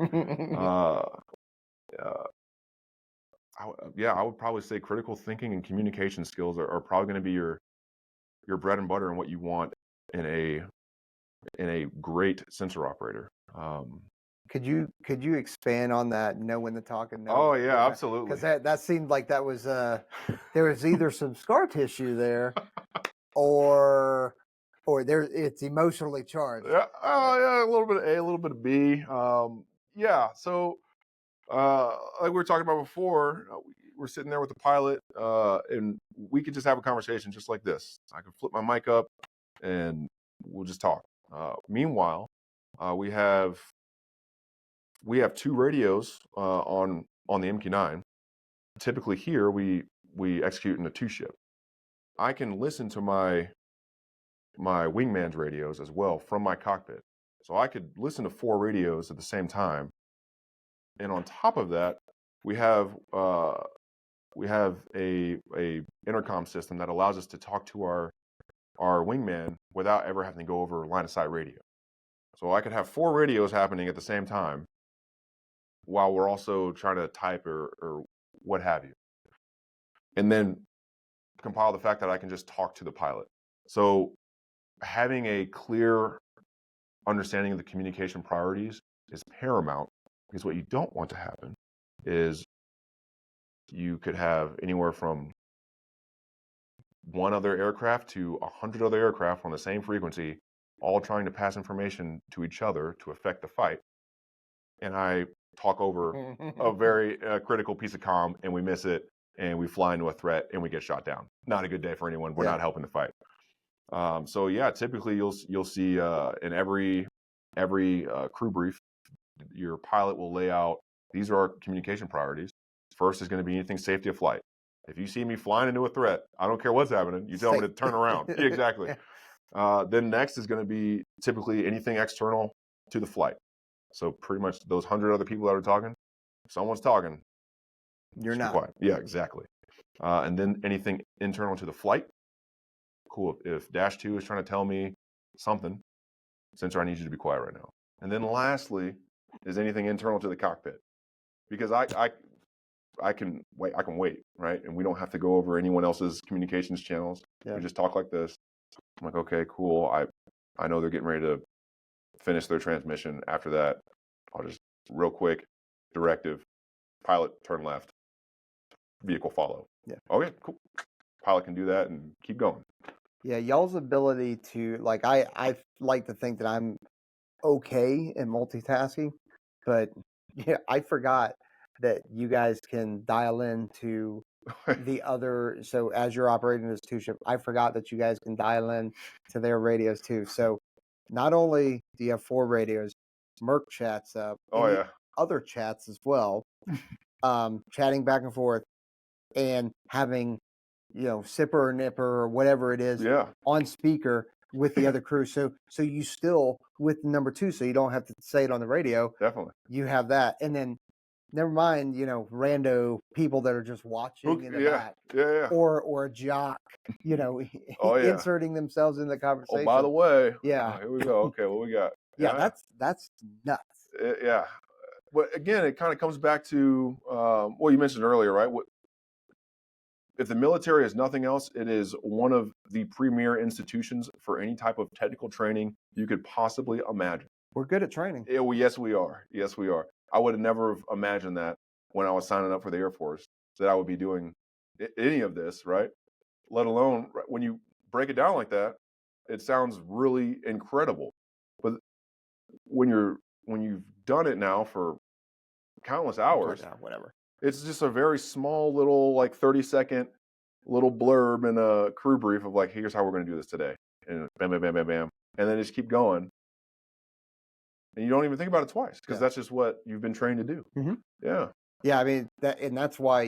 I would probably say critical thinking and communication skills are probably going to be your bread and butter and what you want in a great sensor operator. could you expand on that? Know when to talk and know. Oh yeah, absolutely. Because that seemed like that was there was either some scar tissue there, or there it's emotionally charged. Yeah, yeah, a little bit of A, a little bit of B. Yeah, so like we were talking about before, we're sitting there with the pilot, and we could just have a conversation just like this. I could flip my mic up, and we'll just talk. Meanwhile, we have two radios on the MQ-9. Typically here we execute in a two ship. I can listen to my wingman's radios as well from my cockpit. So I could listen to four radios at the same time. And on top of that, we have a intercom system that allows us to talk to our wingman without ever having to go over line of sight radio. So I could have four radios happening at the same time while we're also trying to type or what have you. And then compile the fact that I can just talk to the pilot. So having a clear understanding of the communication priorities is paramount, because what you don't want to happen is you could have anywhere from one other aircraft to 100 other aircraft on the same frequency, all trying to pass information to each other to affect the fight. And I talk over a very critical piece of comm, and we miss it, and we fly into a threat, and we get shot down. Not a good day for anyone. We're not helping the fight. So yeah, typically you'll see in every crew brief, your pilot will lay out, these are our communication priorities. First is going to be anything safety of flight. If you see me flying into a threat, I don't care what's happening. You tell me to turn around. Exactly. Then next is going to be typically anything external to the flight. So pretty much those 100 other people that are talking, if someone's talking, You're just not. be quiet. Yeah, exactly. And then anything internal to the flight. Cool. If Dash 2 is trying to tell me something, sensor, I need you to be quiet right now. And then lastly is anything internal to the cockpit, because I can wait, right? And we don't have to go over anyone else's communications channels. Yeah. We just talk like this. I'm like, okay, cool. I know they're getting ready to finish their transmission. After that, I'll just real quick directive, pilot turn left, vehicle follow. Yeah. Okay, cool. Pilot can do that and keep going. Yeah, y'all's ability to, like, I like to think that I'm okay in multitasking, but yeah, I forgot that you guys can dial in to the other. So as you're operating this two ship, I forgot that you guys can dial in to their radios too. So not only do you have 4 radios, Merc chats up, Oh any yeah. other chats as well, chatting back and forth, and having, sipper or nipper or whatever it is Yeah. on speaker with the other crew. So you still with number 2, so you don't have to say it on the radio. Definitely. You have that, and then never mind, rando people that are just watching in the back, Yeah. or a jock, Oh yeah. inserting themselves in the conversation. Oh, by the way. Yeah. Here we go. Okay, what we got? Yeah, that's nuts. Yeah. But again, it kind of comes back to what you mentioned earlier, right? If the military is nothing else, it is one of the premier institutions for any type of technical training you could possibly imagine. We're good at training. Yeah, well, yes, we are. Yes, we are. I would have never imagined that when I was signing up for the Air Force, that I would be doing any of this, right? Let alone when you break it down like that, it sounds really incredible. But when you've done it now for countless hours, Whatever. it's just a very small little, like 30-second little blurb in a crew brief of like, here's how we're going to do this today, and bam, bam, bam, bam, bam, and then just keep going, and you don't even think about it twice, because that's just what you've been trained to do. Mm-hmm. Yeah. I mean that's why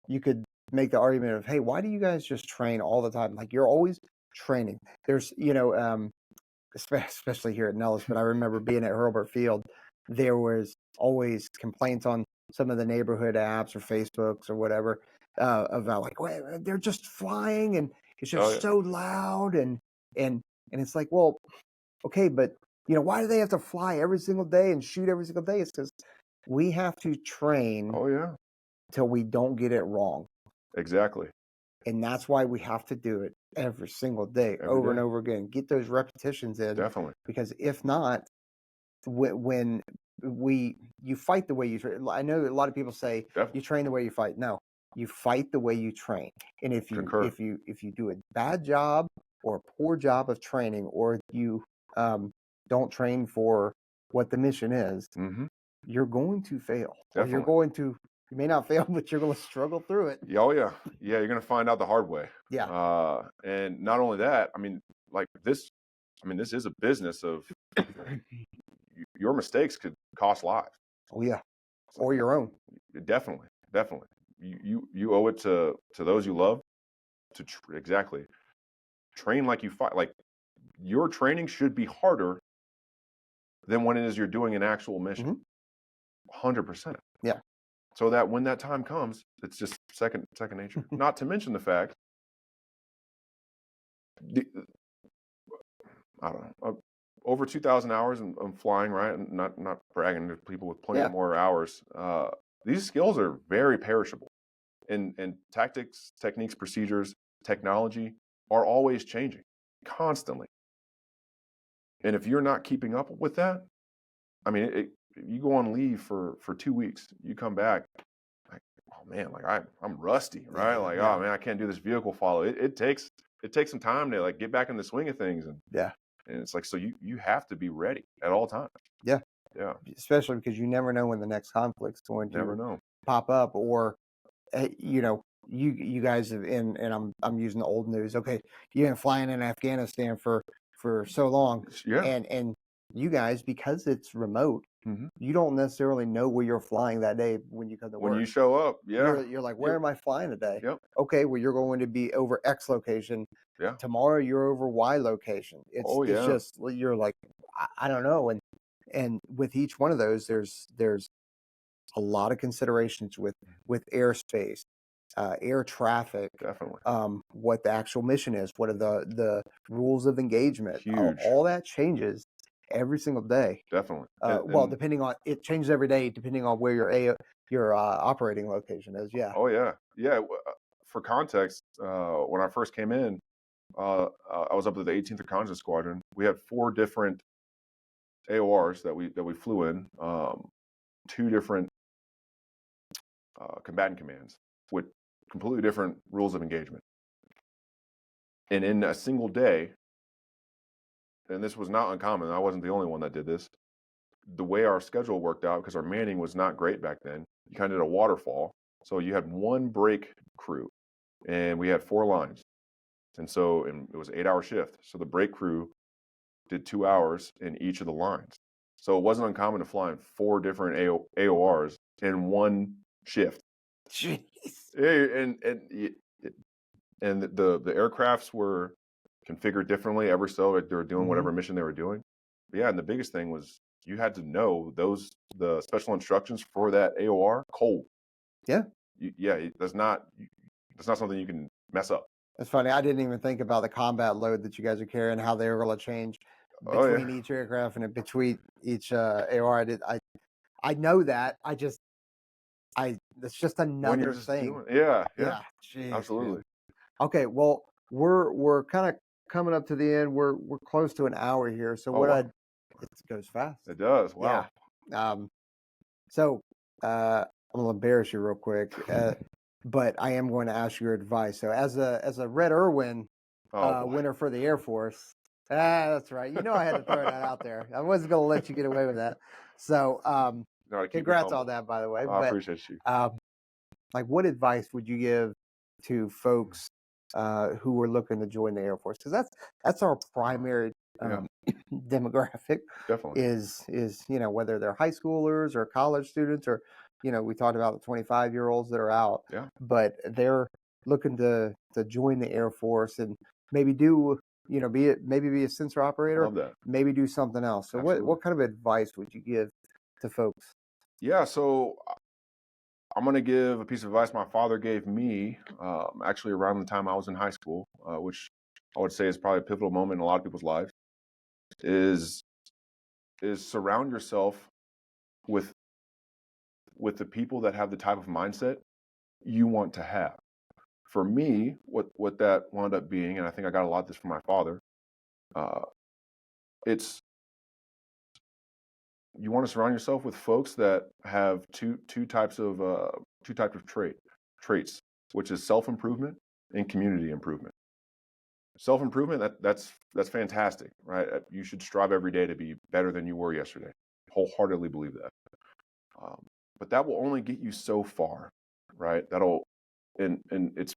you could make the argument of, hey, why do you guys just train all the time? Like, you're always training. There's especially here at Nellis, but I remember being at Hurlburt Field, there was always complaints on some of the neighborhood apps or Facebooks or whatever about, like, well, they're just flying and it's just so loud, and it's like, well, okay, but why do they have to fly every single day and shoot every single day? It's because we have to train till we don't get it wrong. Exactly. And that's why we have to do it every single day, over and over again. Get those repetitions in. Definitely. Because if not, when you fight the way you train. I know a lot of people say you train the way you fight. No, you fight the way you train. And if you do a bad job or a poor job of training, or you don't train for what the mission is, you're going to fail. Definitely. Or you may not fail, but you're going to struggle through it. Oh yeah. You're going to find out the hard way. Yeah. And not only that, this is a business of your mistakes could cost lives. Oh yeah. Or your own. Definitely. You owe it to those you love to train like you fight. Like, your training should be harder than when it is you're doing an actual mission. 100%. Yeah. So that when that time comes, it's just second nature. Not to mention the fact, I don't know, over 2,000 hours I'm flying, right? And not bragging to people with plenty more hours. These skills are very perishable in tactics, techniques, procedures. technology are always changing, constantly. And if you're not keeping up with that, I mean, you go on leave for 2 weeks, you come back, like, oh man, like I'm rusty, right? Like, Yeah. oh man, I can't do this vehicle follow. It takes some time to like get back in the swing of things, and Yeah. it's like, so you have to be ready at all times. Yeah. Yeah, Especially because you never know when the next conflict's going never to know. pop up, or you guys have, and I'm using the old news. Okay, you've been flying in Afghanistan for so long, Yeah. and you guys, because it's remote, hmm you don't necessarily know where you're flying that day when you come to When work. you show up, yeah, You're like, where am I flying today? yep, Okay, well, you're going to be over X location. yeah, Tomorrow you're over Y location. oh It's yeah, just, you're like, I don't know. And with each one of those, there's a lot of considerations with airspace, air traffic, definitely, what the actual mission is, what are the rules of engagement. huge, All that changes every single day. definitely, Well, and depending on, it changes every day depending on where your operating location is. Yeah. oh yeah, yeah. For context, when I first came in, I was up at the 18th Reconnaissance Squadron. We had 4 different AORs that we flew in, 2 different combatant commands with completely different rules of engagement. And in a single day, and this was not uncommon, I wasn't the only one that did this. The way our schedule worked out, because our manning was not great back then, you kind of did a waterfall. So you had one break crew, and we had 4 lines. And it was an 8-hour shift. So the break crew did 2 hours in each of the lines. So it wasn't uncommon to fly in 4 different AORs in one shift. Jeez. And the aircrafts were configured differently ever so. They were doing whatever mission they were doing. But yeah, and the biggest thing was you had to know the special instructions for that AOR cold. Yeah. That's not something you can mess up. It's funny. I didn't even think about the combat load that you guys are carrying, how they were going to change Oh between yeah, each aircraft and between each AOR. I know that. It's just when you're another just thing. doing, yeah, Yeah. Jeez, absolutely. man. Okay. Well, we're kind of coming up to the end. We're close to an hour here. So Oh wow, it goes fast. it does. Wow. Yeah. So I'm gonna embarrass you real quick, but I am going to ask your advice. So as a Red Irwin Oh boy. winner for the Air Force, that's right. You know I had to throw that out there. I wasn't gonna let you get away with that. So No, to keep me congrats humble. on that, by the way. I But appreciate you. like, what advice would you give to folks who are looking to join the Air Force? Because that's our primary Yeah, demographic, definitely. is whether they're high schoolers or college students, or we talked about the 25-year-olds that are out, Yeah, but they're looking to join the Air Force and maybe do be a sensor operator, love that. maybe do something else. So Absolutely. what kind of advice would you give to folks? Yeah, so I'm going to give a piece of advice my father gave me, actually around the time I was in high school, which I would say is probably a pivotal moment in a lot of people's lives. Is surround yourself with the people that have the type of mindset you want to have. For me, what that wound up being, and I think I got a lot of this from my father, it's you want to surround yourself with folks that have two types of traits, which is self-improvement and community improvement. Self-improvement, that's fantastic, right? You should strive every day to be better than you were yesterday. Wholeheartedly believe that. But that will only get you so far, right? And it's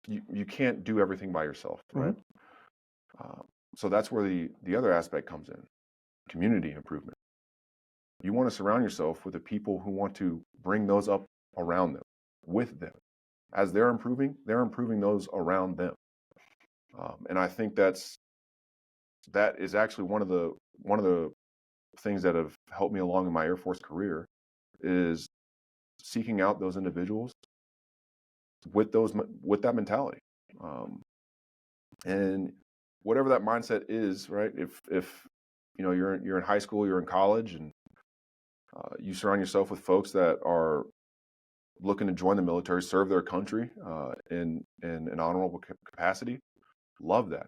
you can't do everything by yourself, right? So that's where the other aspect comes in, community improvement. You want to surround yourself with the people who want to bring those up around them, with them. As they're improving those around them. And I think that is actually one of the things that have helped me along in my Air Force career, is seeking out those individuals with that mentality. And whatever that mindset is, right? If you're in high school, you're in college, and you surround yourself with folks that are looking to join the military, serve their country in an honorable capacity. Love that.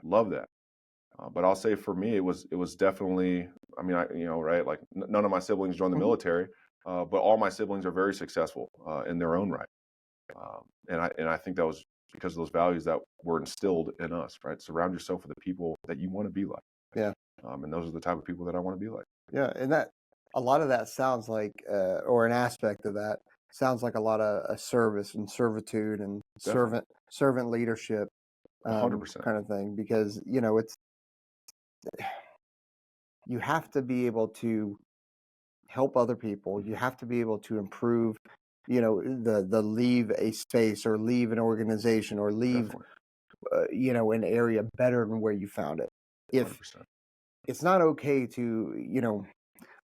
But I'll say for me, it was definitely. I mean, right? Like none of my siblings joined the military, but all my siblings are very successful in their own right. And I think that was because of those values that were instilled in us. Right? Surround yourself with the people that you want to be like. Yeah. And those are the type of people that I want to be like. Yeah, and that a lot of that sounds like, or an aspect of that sounds like a lot of service and servitude and Definitely. servant leadership, 100%. kind of thing. Because it's you have to be able to help other people. You have to be able to improve, the leave a space or leave an organization or leave, Definitely. an area better than where you found it. If 100%. it's not okay to,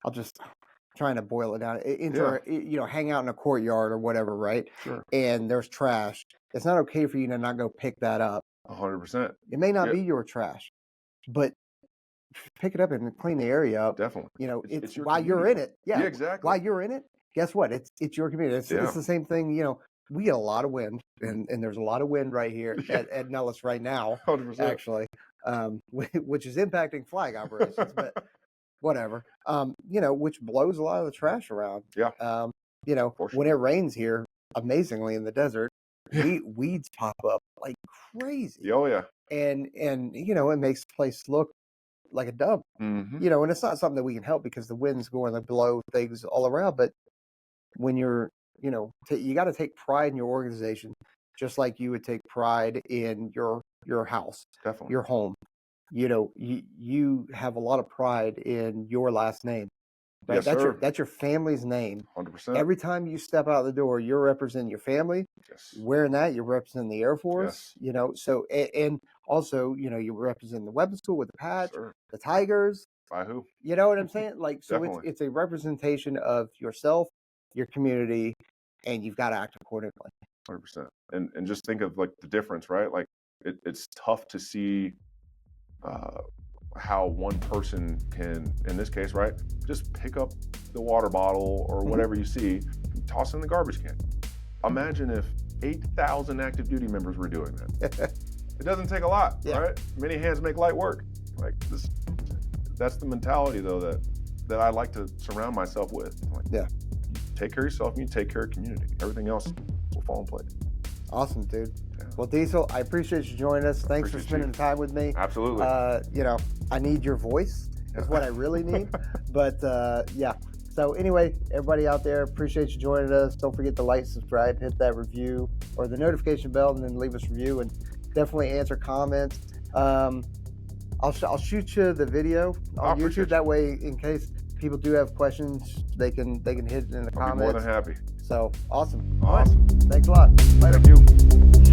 I'll just trying to boil it down. Hang out in a courtyard or whatever, right? Sure. And there's trash. It's not okay for you to not go pick that up. 100%. It may not be your trash, but pick it up and clean the area up. Definitely. It's your while you're in community. it. Yeah, exactly. While you're in it, guess what? It's your community. It's the same thing. We get a lot of wind, and there's a lot of wind right here at Nellis right now. 100%. Actually, which is impacting flag operations, but whatever. Which blows a lot of the trash around. Yeah. When it rains here, amazingly in the desert, weeds pop up like crazy. Oh yeah. And it makes the place look like a dump. Mm-hmm. And it's not something that we can help because the wind's going to blow things all around. But when you're, you got to take pride in your organization, just like you would take pride in your house, Definitely. your home. You have a lot of pride in your last name, right? Yes, That's your family's name. 100%. Every time you step out the door, you're representing your family. Yes. Wearing that, you're representing the Air Force. Yes. So and also, you represent the weapons school with the patch, the Tigers. By who? You know what I'm saying? Like, so Definitely. it's a representation of yourself, your community, and you've got to act accordingly. 100%. And just think of like the difference, right? Like it's tough to see how one person can, in this case, right, just pick up the water bottle or whatever you see, and toss it in the garbage can. Imagine if 8,000 active duty members were doing that. It doesn't take a lot, right? Many hands make light work. Like this, that's the mentality though that I like to surround myself with. Like, you take care of yourself and you take care of community. Everything else will fall in place. Awesome, dude. Yeah. Well, Diesel, I appreciate you joining us. Thanks for spending the time with me. Absolutely. I need your voice. That's what I really need. But yeah. So anyway, everybody out there, appreciate you joining us. Don't forget to like, subscribe, hit that review or the notification bell, and then leave us a review and definitely answer comments. I'll shoot you the video on YouTube. That way, in case people do have questions, they can hit it in the comments. I'll be more than happy. So awesome. Awesome. All right. Thanks a lot. Later. Thank you.